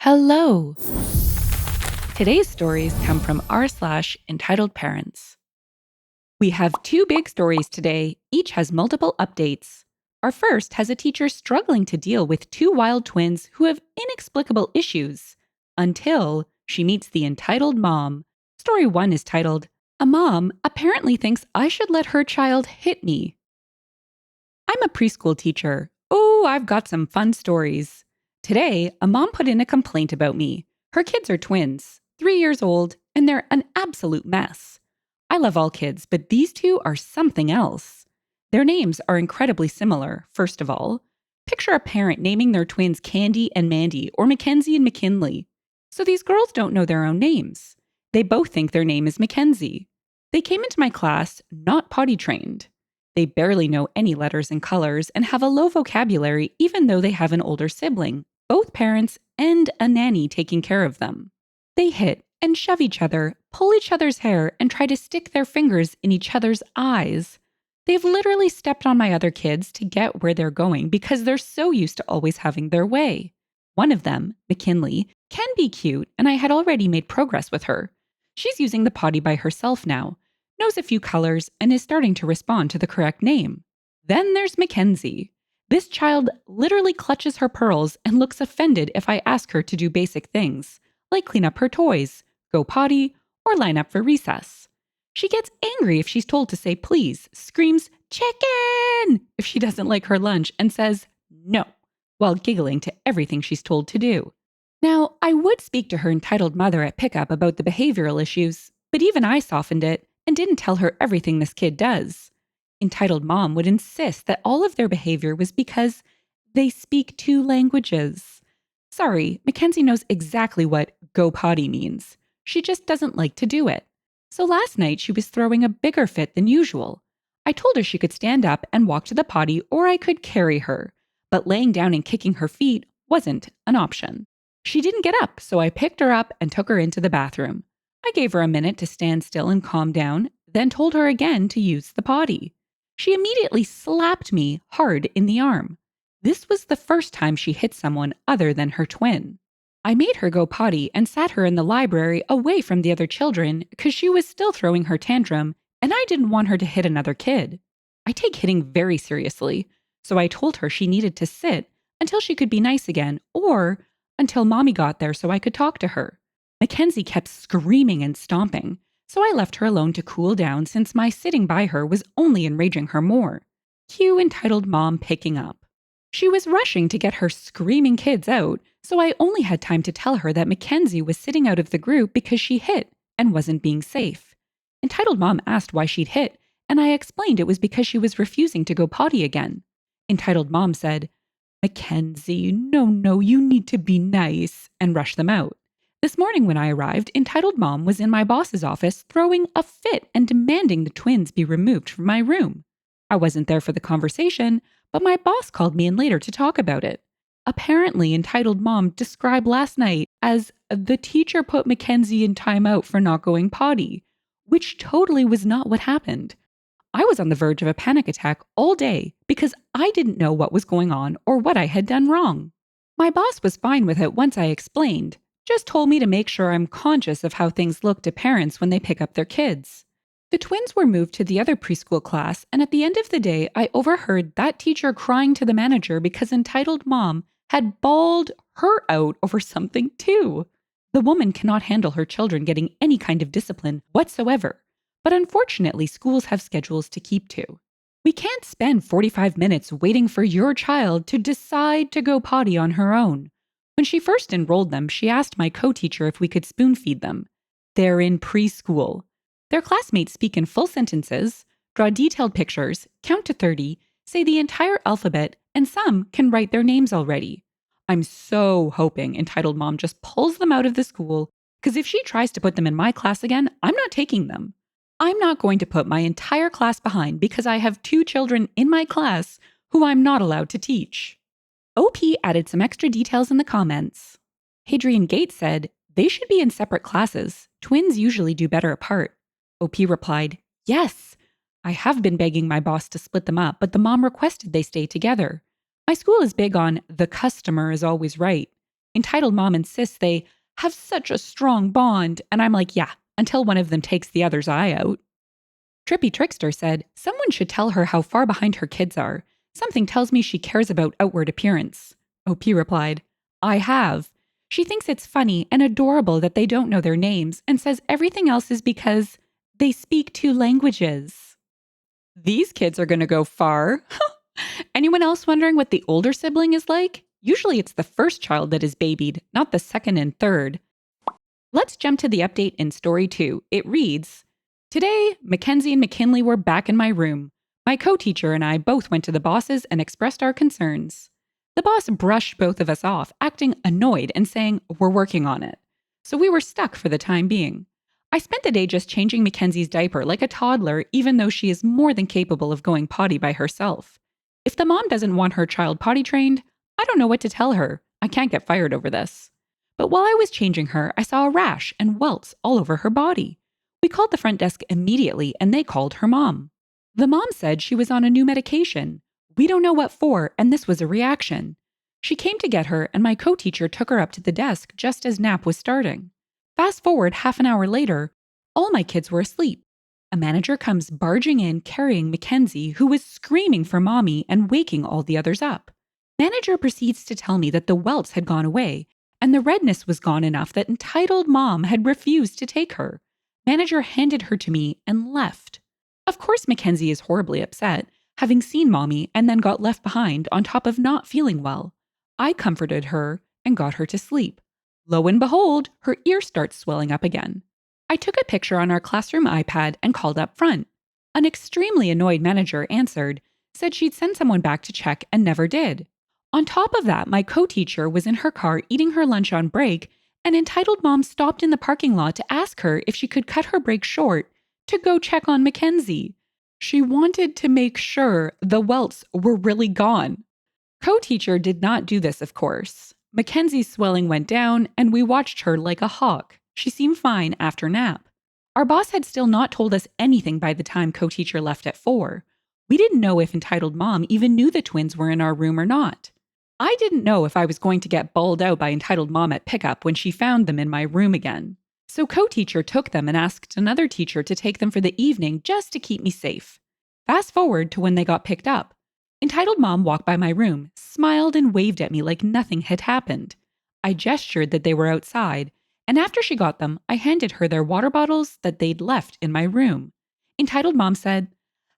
Hello! Today's stories come from r/entitled parents. We have two big stories today, each has multiple updates. Our first has a teacher struggling to deal with two wild twins who have inexplicable issues until she meets the entitled mom. Story 1 is titled, "A Mom Apparently Thinks I Should Let Her Child Hit Me." I'm a preschool teacher. Oh, I've got some fun stories. Today, a mom put in a complaint about me. Her kids are twins, 3 years old, and they're an absolute mess. I love all kids, but these two are something else. Their names are incredibly similar, first of all. Picture a parent naming their twins Candy and Mandy or Mackenzie and McKinley. So these girls don't know their own names. They both think their name is Mackenzie. They came into my class not potty trained. They barely know any letters and colors and have a low vocabulary even though they have an older sibling, both parents, and a nanny taking care of them. They hit and shove each other, pull each other's hair, and try to stick their fingers in each other's eyes. They've literally stepped on my other kids to get where they're going because they're so used to always having their way. One of them, McKinley, can be cute, and I had already made progress with her. She's using the potty by herself now, knows a few colors, and is starting to respond to the correct name. Then there's Mackenzie. This child literally clutches her pearls and looks offended if I ask her to do basic things, like clean up her toys, go potty, or line up for recess. She gets angry if she's told to say please, screams chicken if she doesn't like her lunch, and says no, while giggling to everything she's told to do. Now, I would speak to her entitled mother at pickup about the behavioral issues, but even I softened it and didn't tell her everything this kid does. Entitled mom would insist that all of their behavior was because they speak two languages. Sorry, Mackenzie knows exactly what go potty means. She just doesn't like to do it. So last night she was throwing a bigger fit than usual. I told her she could stand up and walk to the potty or I could carry her, but laying down and kicking her feet wasn't an option. She didn't get up, so I picked her up and took her into the bathroom. I gave her a minute to stand still and calm down, then told her again to use the potty. She immediately slapped me hard in the arm. This was the first time she hit someone other than her twin. I made her go potty and sat her in the library away from the other children because she was still throwing her tantrum and I didn't want her to hit another kid. I take hitting very seriously, so I told her she needed to sit until she could be nice again or until mommy got there so I could talk to her. Mackenzie kept screaming and stomping, so I left her alone to cool down since my sitting by her was only enraging her more. Cue entitled mom picking up. She was rushing to get her screaming kids out, so I only had time to tell her that Mackenzie was sitting out of the group because she hit and wasn't being safe. Entitled mom asked why she'd hit, and I explained it was because she was refusing to go potty again. Entitled mom said, "Mackenzie, no, you need to be nice," and rushed them out. This morning when I arrived, entitled mom was in my boss's office throwing a fit and demanding the twins be removed from my room. I wasn't there for the conversation, but my boss called me in later to talk about it. Apparently, entitled mom described last night as the teacher put Mackenzie in timeout for not going potty, which totally was not what happened. I was on the verge of a panic attack all day because I didn't know what was going on or what I had done wrong. My boss was fine with it once I explained, just told me to make sure I'm conscious of how things look to parents when they pick up their kids. The twins were moved to the other preschool class, and at the end of the day, I overheard that teacher crying to the manager because entitled mom had bawled her out over something too. The woman cannot handle her children getting any kind of discipline whatsoever, but unfortunately, schools have schedules to keep to. We can't spend 45 minutes waiting for your child to decide to go potty on her own. When she first enrolled them, she asked my co-teacher if we could spoon feed them. They're in preschool. Their classmates speak in full sentences, draw detailed pictures, count to 30, say the entire alphabet, and some can write their names already. I'm so hoping entitled mom just pulls them out of the school, because if she tries to put them in my class again, I'm not taking them. I'm not going to put my entire class behind because I have 2 children in my class who I'm not allowed to teach. OP added some extra details in the comments. Hadrian Gates said, "They should be in separate classes. Twins usually do better apart." OP replied, "Yes, I have been begging my boss to split them up, but the mom requested they stay together. My school is big on the customer is always right. Entitled Mom insists they have such a strong bond, and I'm like, yeah, until one of them takes the other's eye out. Trippy Trickster said, someone should tell her how far behind her kids are. Something tells me she cares about outward appearance. OP replied, I have. She thinks it's funny and adorable that they don't know their names and says everything else is because they speak two languages. These kids are going to go far. Anyone else wondering what the older sibling is like? Usually it's the first child that is babied, not the second and third. Let's jump to the update in story 2. It reads, Today, Mackenzie and McKinley were back in my room. My co-teacher and I both went to the bosses and expressed our concerns. The boss brushed both of us off, acting annoyed and saying, we're working on it. So we were stuck for the time being. I spent the day just changing Mackenzie's diaper like a toddler, even though she is more than capable of going potty by herself. If the mom doesn't want her child potty trained, I don't know what to tell her. I can't get fired over this. But while I was changing her, I saw a rash and welts all over her body. We called the front desk immediately and they called her mom. The mom said she was on a new medication. We don't know what for, and this was a reaction. She came to get her, and my co-teacher took her up to the desk just as nap was starting. Fast forward half an hour later, all my kids were asleep. A manager comes barging in carrying Mackenzie, who was screaming for mommy and waking all the others up. Manager proceeds to tell me that the welts had gone away, and the redness was gone enough that entitled mom had refused to take her. Manager handed her to me and left. Of course, Mackenzie is horribly upset, having seen mommy and then got left behind on top of not feeling well. I comforted her and got her to sleep. Lo and behold, her ear starts swelling up again. I took a picture on our classroom iPad and called up front. An extremely annoyed manager answered, said she'd send someone back to check and never did. On top of that, my co-teacher was in her car eating her lunch on break, and entitled mom stopped in the parking lot to ask her if she could cut her break short to go check on Mackenzie. She wanted to make sure the welts were really gone. Co-teacher did not do this, of course. Mackenzie's swelling went down, and we watched her like a hawk. She seemed fine after nap. Our boss had still not told us anything by the time co-teacher left at 4. We didn't know if entitled mom even knew the twins were in our room or not. I didn't know if I was going to get bawled out by entitled mom at pickup when she found them in my room again. So co-teacher took them and asked another teacher to take them for the evening just to keep me safe. Fast forward to when they got picked up. Entitled mom walked by my room, smiled and waved at me like nothing had happened. I gestured that they were outside, and after she got them, I handed her their water bottles that they'd left in my room. Entitled mom said,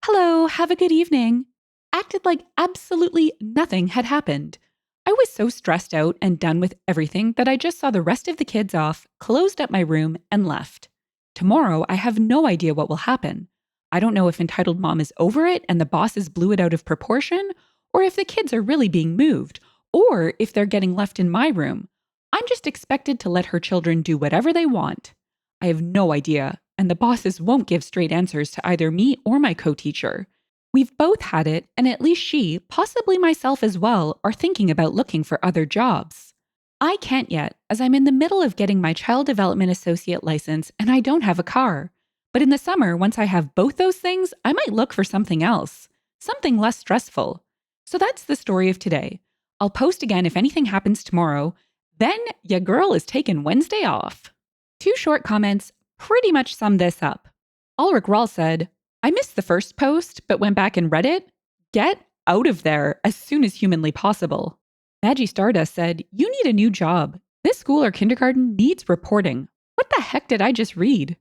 "Hello, have a good evening." Acted like absolutely nothing had happened. I was so stressed out and done with everything that I just saw the rest of the kids off, closed up my room, and left. Tomorrow, I have no idea what will happen. I don't know if entitled mom is over it and the bosses blew it out of proportion, or if the kids are really being moved, or if they're getting left in my room. I'm just expected to let her children do whatever they want. I have no idea, and the bosses won't give straight answers to either me or my co-teacher. We've both had it, and at least she, possibly myself as well, are thinking about looking for other jobs. I can't yet, as I'm in the middle of getting my child development associate license and I don't have a car. But in the summer, once I have both those things, I might look for something else, something less stressful. So that's the story of today. I'll post again if anything happens tomorrow. Then ya girl is taking Wednesday off. 2 short comments pretty much sum this up. Ulrich Rahl said, I missed the first post, but went back and read it. Get out of there as soon as humanly possible. Maggie Stardust said, you need a new job. This school or kindergarten needs reporting. What the heck did I just read?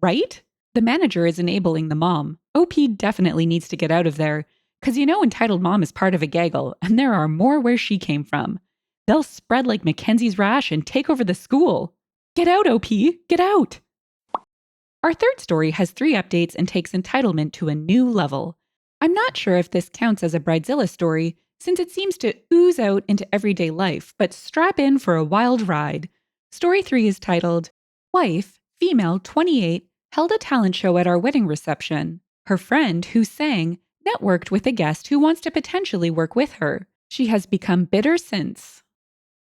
Right? The manager is enabling the mom. OP definitely needs to get out of there, because you know entitled mom is part of a gaggle, and there are more where she came from. They'll spread like Mackenzie's rash and take over the school. Get out, OP! Get out! Our third story has 3 updates and takes entitlement to a new level. I'm not sure if this counts as a Bridezilla story, since it seems to ooze out into everyday life, but strap in for a wild ride. Story 3 is titled, Wife, female 28, held a talent show at our wedding reception. Her friend, who sang, networked with a guest who wants to potentially work with her. She has become bitter since.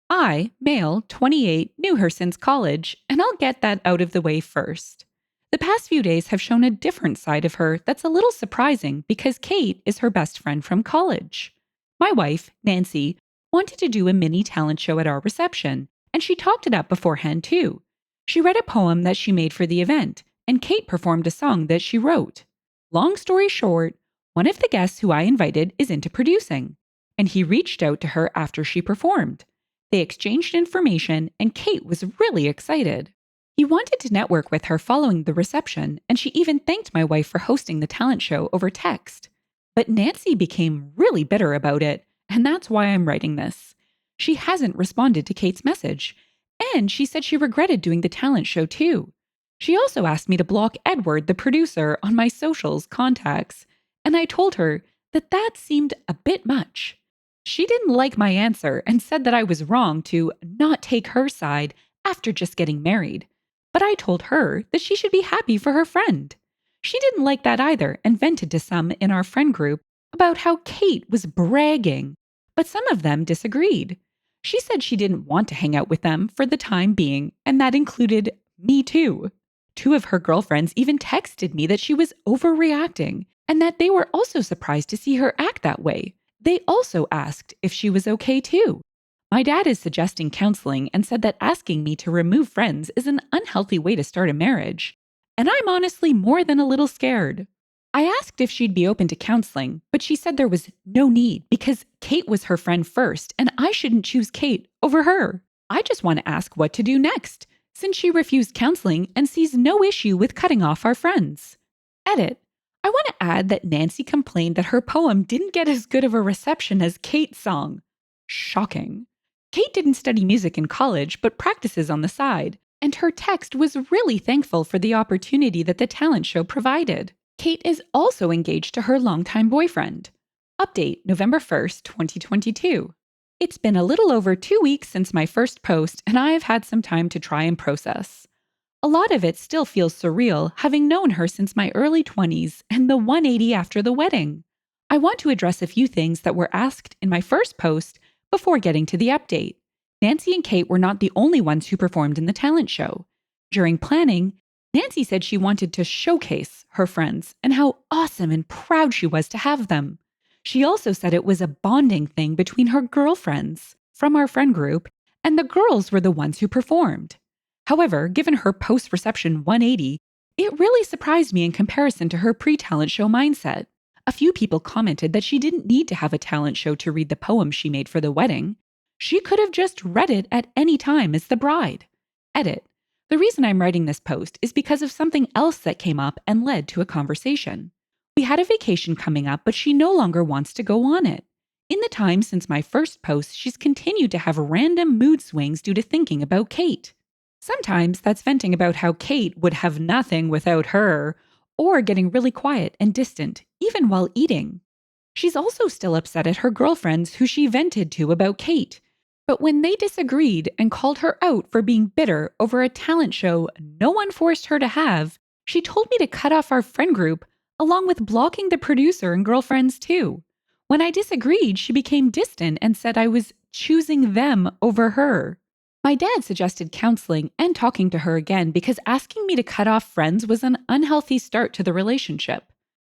I, male 28, knew her since college, and I'll get that out of the way first. The past few days have shown a different side of her that's a little surprising because Kate is her best friend from college. My wife, Nancy, wanted to do a mini talent show at our reception, and she talked it up beforehand too. She read a poem that she made for the event, and Kate performed a song that she wrote. Long story short, one of the guests who I invited is into producing, and he reached out to her after she performed. They exchanged information, and Kate was really excited. He wanted to network with her following the reception, and she even thanked my wife for hosting the talent show over text. But Nancy became really bitter about it, and that's why I'm writing this. She hasn't responded to Kate's message, and she said she regretted doing the talent show too. She also asked me to block Edward, the producer, on my socials contacts, and I told her that that seemed a bit much. She didn't like my answer and said that I was wrong to not take her side after just getting married. But I told her that she should be happy for her friend. She didn't like that either and vented to some in our friend group about how Kate was bragging, but some of them disagreed. She said she didn't want to hang out with them for the time being, and that included me too. Two of her girlfriends even texted me that she was overreacting and that they were also surprised to see her act that way. They also asked if she was okay too. My dad is suggesting counseling and said that asking me to remove friends is an unhealthy way to start a marriage. And I'm honestly more than a little scared. I asked if she'd be open to counseling, but she said there was no need because Kate was her friend first and I shouldn't choose Kate over her. I just want to ask what to do next, since she refused counseling and sees no issue with cutting off our friends. Edit. I want to add that Nancy complained that her poem didn't get as good of a reception as Kate's song. Shocking. Kate didn't study music in college, but practices on the side, and her text was really thankful for the opportunity that the talent show provided. Kate is also engaged to her longtime boyfriend. Update November 1st, 2022. It's been a little over 2 weeks since my first post, and I have had some time to try and process. A lot of it still feels surreal, having known her since my early 20s and the 180 after the wedding. I want to address a few things that were asked in my first post before getting to the update. Nancy and Kate were not the only ones who performed in the talent show. During planning, Nancy said she wanted to showcase her friends and how awesome and proud she was to have them. She also said it was a bonding thing between her girlfriends from our friend group, and the girls were the ones who performed. However, given her post-reception 180, it really surprised me in comparison to her pre-talent show mindset. A few people commented that she didn't need to have a talent show to read the poem she made for the wedding. She could have just read it at any time as the bride. Edit. The reason I'm writing this post is because of something else that came up and led to a conversation. We had a vacation coming up, but she no longer wants to go on it. In the time since my first post, she's continued to have random mood swings due to thinking about Kate. Sometimes that's venting about how Kate would have nothing without her, or getting really quiet and distant, even while eating. She's also still upset at her girlfriends who she vented to about Kate. But when they disagreed and called her out for being bitter over a talent show no one forced her to have, she told me to cut off our friend group, along with blocking the producer and girlfriends too. When I disagreed, she became distant and said I was choosing them over her. My dad suggested counseling and talking to her again because asking me to cut off friends was an unhealthy start to the relationship.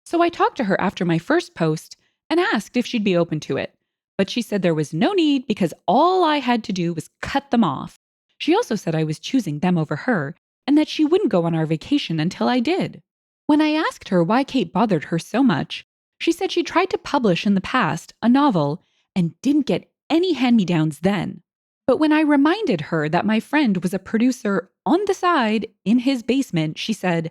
So I talked to her after my first post and asked if she'd be open to it. But she said there was no need because all I had to do was cut them off. She also said I was choosing them over her and that she wouldn't go on our vacation until I did. When I asked her why Kate bothered her so much, she said she tried to publish in the past a novel and didn't get any hand-me-downs then. But when I reminded her that my friend was a producer on the side in his basement, she said,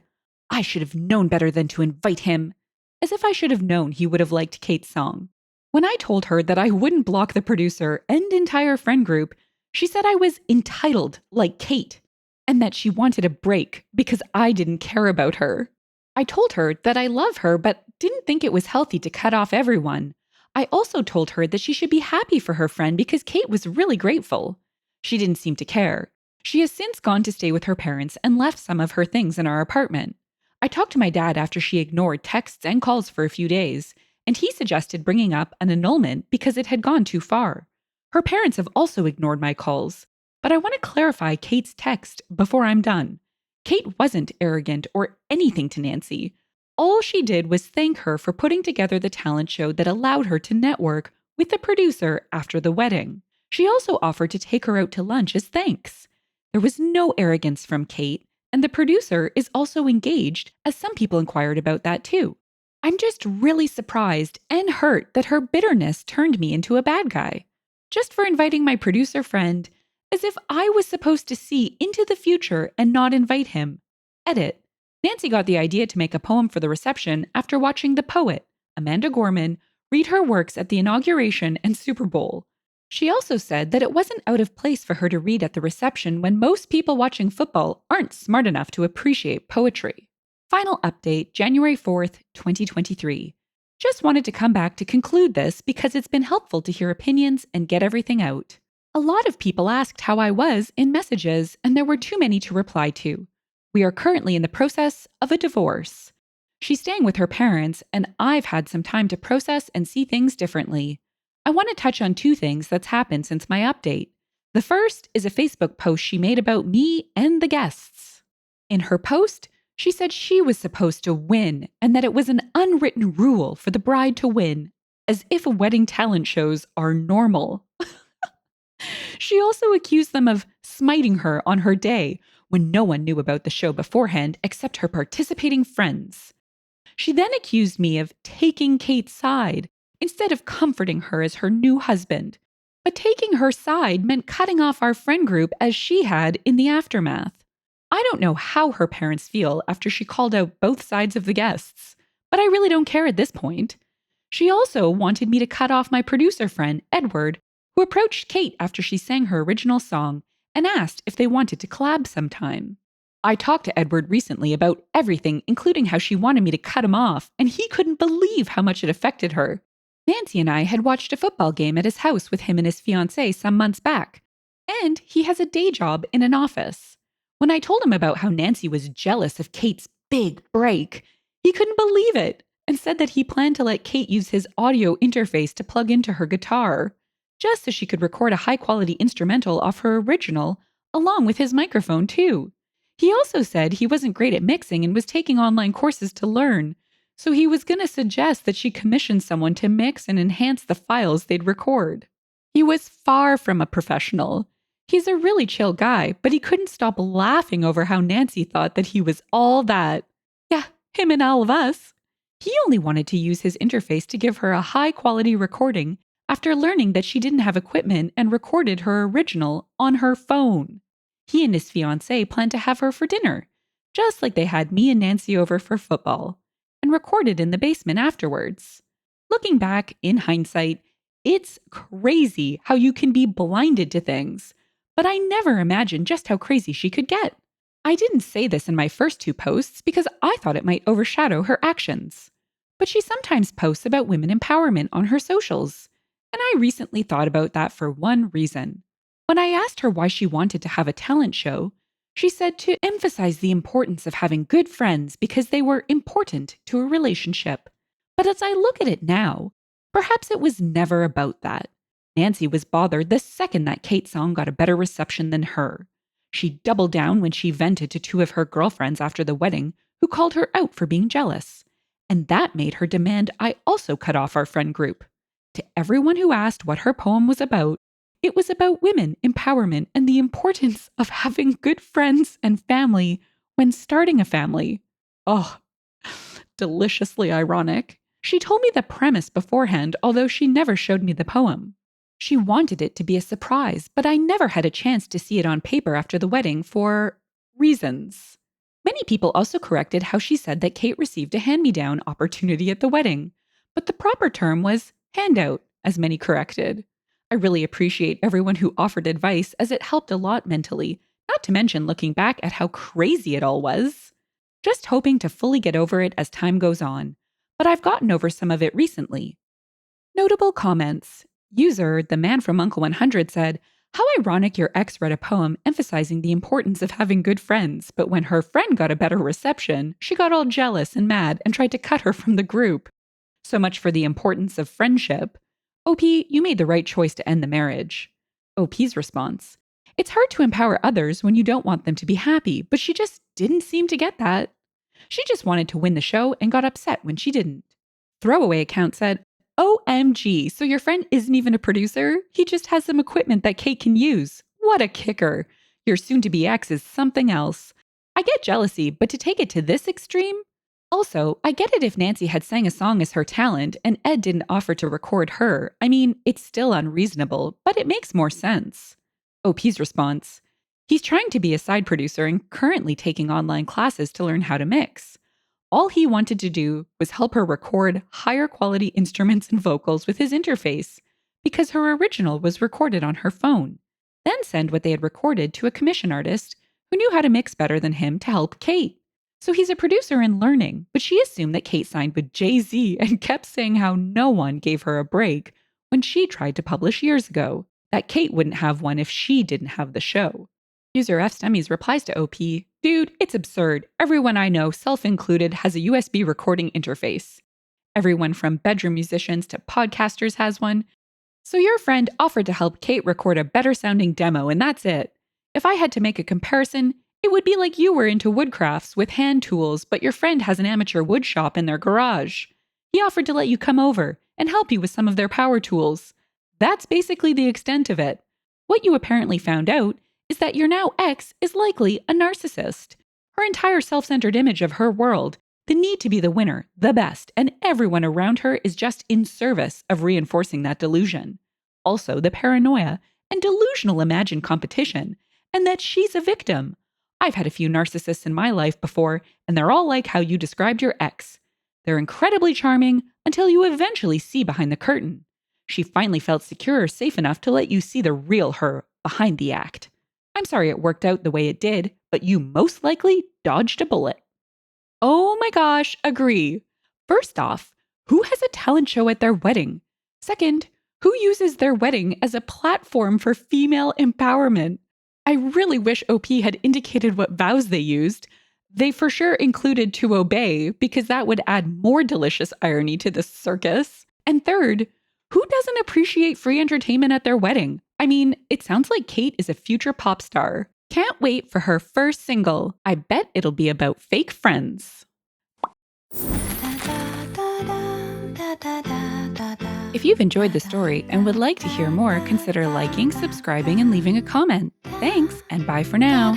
I should have known better than to invite him, as if I should have known he would have liked Kate's song. When I told her that I wouldn't block the producer and entire friend group, she said I was entitled like Kate, and that she wanted a break because I didn't care about her. I told her that I love her but didn't think it was healthy to cut off everyone. I also told her that she should be happy for her friend because Kate was really grateful. She didn't seem to care. She has since gone to stay with her parents and left some of her things in our apartment. I talked to my dad after she ignored texts and calls for a few days, and he suggested bringing up an annulment because it had gone too far. Her parents have also ignored my calls, but I want to clarify Kate's text before I'm done. Kate wasn't arrogant or anything to Nancy. All she did was thank her for putting together the talent show that allowed her to network with the producer after the wedding. She also offered to take her out to lunch as thanks. There was no arrogance from Kate, and the producer is also engaged, as some people inquired about that too. I'm just really surprised and hurt that her bitterness turned me into a bad guy, just for inviting my producer friend, as if I was supposed to see into the future and not invite him. Edit. Nancy got the idea to make a poem for the reception after watching the poet, Amanda Gorman, read her works at the inauguration and Super Bowl. She also said that it wasn't out of place for her to read at the reception when most people watching football aren't smart enough to appreciate poetry. Final update, January 4th, 2023. Just wanted to come back to conclude this because it's been helpful to hear opinions and get everything out. A lot of people asked how I was in messages, and there were too many to reply to. We are currently in the process of a divorce. She's staying with her parents, and I've had some time to process and see things differently. I want to touch on two things that's happened since my update. The first is a Facebook post she made about me and the guests. In her post, she said she was supposed to win and that it was an unwritten rule for the bride to win, as if wedding talent shows are normal. She also accused them of smiting her on her day when no one knew about the show beforehand except her participating friends. She then accused me of taking Kate's side instead of comforting her as her new husband. But taking her side meant cutting off our friend group as she had in the aftermath. I don't know how her parents feel after she called out both sides of the guests, but I really don't care at this point. She also wanted me to cut off my producer friend, Edward, who approached Kate after she sang her original song and asked if they wanted to collab sometime. I talked to Edward recently about everything, including how she wanted me to cut him off, and he couldn't believe how much it affected her. Nancy and I had watched a football game at his house with him and his fiancée some months back, and he has a day job in an office. When I told him about how Nancy was jealous of Kate's big break, he couldn't believe it and said that he planned to let Kate use his audio interface to plug into her guitar, just so she could record a high-quality instrumental off her original, along with his microphone too. He also said he wasn't great at mixing and was taking online courses to learn, so he was going to suggest that she commission someone to mix and enhance the files they'd record. He was far from a professional. He's a really chill guy, but he couldn't stop laughing over how Nancy thought that he was all that. Yeah, him and all of us. He only wanted to use his interface to give her a high-quality recording after learning that she didn't have equipment and recorded her original on her phone. He and his fiancée planned to have her for dinner, just like they had me and Nancy over for football, and recorded in the basement afterwards. Looking back, in hindsight, it's crazy how you can be blinded to things, but I never imagined just how crazy she could get. I didn't say this in my first two posts because I thought it might overshadow her actions. But she sometimes posts about women empowerment on her socials, and I recently thought about that for one reason. When I asked her why she wanted to have a talent show, she said to emphasize the importance of having good friends because they were important to a relationship. But as I look at it now, perhaps it was never about that. Nancy was bothered the second that Kate's song got a better reception than her. She doubled down when she vented to two of her girlfriends after the wedding who called her out for being jealous. And that made her demand I also cut off our friend group. To everyone who asked what her poem was about, it was about women empowerment and the importance of having good friends and family when starting a family. Oh, deliciously ironic. She told me the premise beforehand, although she never showed me the poem. She wanted it to be a surprise, but I never had a chance to see it on paper after the wedding for reasons. Many people also corrected how she said that Kate received a hand-me-down opportunity at the wedding, but the proper term was handout, as many corrected. I really appreciate everyone who offered advice as it helped a lot mentally, not to mention looking back at how crazy it all was. Just hoping to fully get over it as time goes on, but I've gotten over some of it recently. Notable comments. User, the man from Uncle 100 said, "How ironic your ex read a poem emphasizing the importance of having good friends, but when her friend got a better reception, she got all jealous and mad and tried to cut her from the group. So much for the importance of friendship. OP, you made the right choice to end the marriage." OP's response, "It's hard to empower others when you don't want them to be happy, but she just didn't seem to get that. She just wanted to win the show and got upset when she didn't." Throwaway account said, OMG, so your friend isn't even a producer? He just has some equipment that Kate can use. What a kicker. Your soon-to-be ex is something else. I get jealousy, but to take it to this extreme? Also, I get it if Nancy had sang a song as her talent and Ed didn't offer to record her. I mean, it's still unreasonable, but it makes more sense. OP's response: he's trying to be a side producer and currently taking online classes to learn how to mix. All he wanted to do was help her record higher quality instruments and vocals with his interface, because her original was recorded on her phone. Then send what they had recorded to a commission artist who knew how to mix better than him to help Kate. So he's a producer in learning, but she assumed that Kate signed with Jay-Z and kept saying how no one gave her a break when she tried to publish years ago, that Kate wouldn't have one if she didn't have the show. User F. Stemmies replies to OP, "Dude, it's absurd. Everyone I know, self-included, has a USB recording interface. Everyone from bedroom musicians to podcasters has one. So your friend offered to help Kate record a better-sounding demo, and that's it. If I had to make a comparison, it would be like you were into woodcrafts with hand tools, but your friend has an amateur wood shop in their garage. He offered to let you come over and help you with some of their power tools. That's basically the extent of it. What you apparently found out is that your now ex is likely a narcissist. Her entire self-centered image of her world, the need to be the winner, the best, and everyone around her is just in service of reinforcing that delusion. Also, the paranoia and delusional imagined competition, and that she's a victim. I've had a few narcissists in my life before, and they're all like how you described your ex. They're incredibly charming until you eventually see behind the curtain. She finally felt secure or safe enough to let you see the real her behind the act. I'm sorry it worked out the way it did, but you most likely dodged a bullet." Oh my gosh, agree. First off, who has a talent show at their wedding? Second, who uses their wedding as a platform for female empowerment? I really wish OP had indicated what vows they used. They for sure included to obey, because that would add more delicious irony to this circus. And third, who doesn't appreciate free entertainment at their wedding? I mean, it sounds like Kate is a future pop star. Can't wait for her first single. I bet it'll be about fake friends. If you've enjoyed the story and would like to hear more, consider liking, subscribing, and leaving a comment. Thanks, and bye for now.